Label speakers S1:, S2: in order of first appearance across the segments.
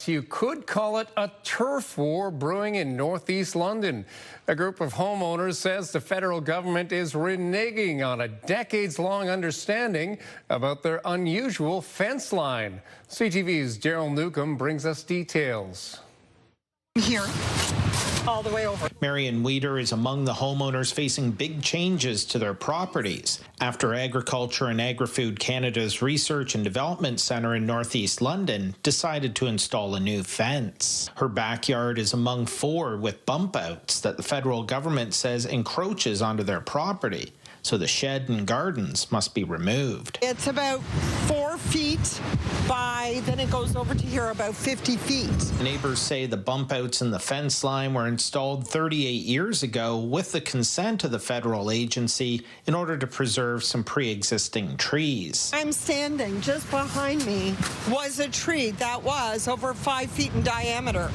S1: but you could call it a turf war brewing in northeast London. A group of homeowners says the federal government is reneging on a decades-long understanding about their unusual fence line. CTV's Daryl Newcombe brings us details.
S2: Here, all the way over.
S3: Marion Weeder is among the homeowners facing big changes to their properties after Agriculture and Agri-Food Canada's Research and Development Centre in northeast London decided to install a new fence. Her backyard is among 4 with bump outs that the federal government says encroaches onto their property, so the shed and gardens must be removed.
S2: It's about 4 feet by, then it goes over to here about 50 feet.
S3: Neighbors say the bump outs in the fence line were installed 38 years ago with the consent of the federal agency in order to preserve some pre-existing trees.
S2: I'm standing just behind me was a tree that was over 5 feet in diameter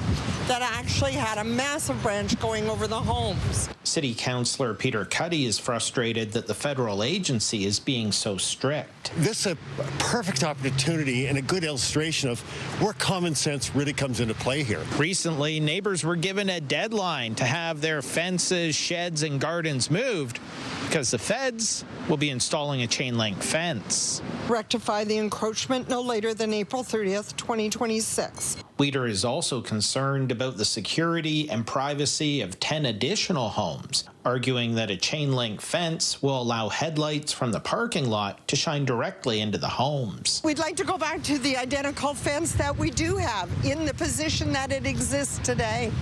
S2: that actually had a massive branch going over the homes.
S3: City Councillor Peter Cuddy is frustrated that the federal agency is being so strict.
S4: This is a perfect opportunity and a good illustration of where common sense really comes into play here.
S3: Recently, neighbors were given a deadline to have their fences, sheds, and gardens moved because the feds will be installing a chain-link fence.
S2: Rectify the encroachment no later than April 30th, 2026.
S3: Weeder is also concerned about the security and privacy of 10 additional homes, arguing that a chain-link fence will allow headlights from the parking lot to shine directly into the homes.
S2: We'd like to go back to the identical fence that we do have in the position that it exists today.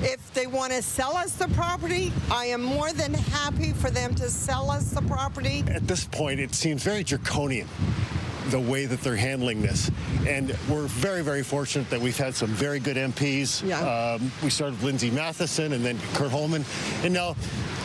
S2: If they want to sell us the property, I am more than happy for them to sell us the property.
S4: At this point, it seems very draconian, the way that they're handling this. And we're very, very fortunate that we've had some very good MPs.
S2: Yeah.
S4: We started with Lindsay Matheson and then Kurt Holman, and now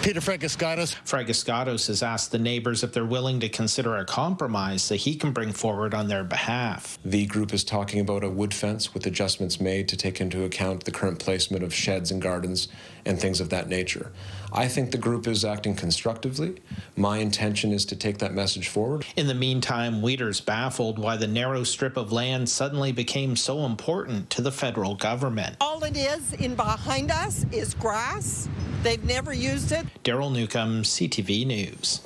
S4: Peter Fragiskatos.
S3: Fragiskatos has asked the neighbors if they're willing to consider a compromise that he can bring forward on their behalf.
S5: The group is talking about a wood fence with adjustments made to take into account the current placement of sheds and gardens and things of that nature. I think the group is acting constructively. My intention is to take that message forward.
S3: In the meantime, Weeder's baffled why the narrow strip of land suddenly became so important to the federal government.
S2: All it is in behind us is grass. They've never used it.
S3: Daryl Newcombe, CTV News.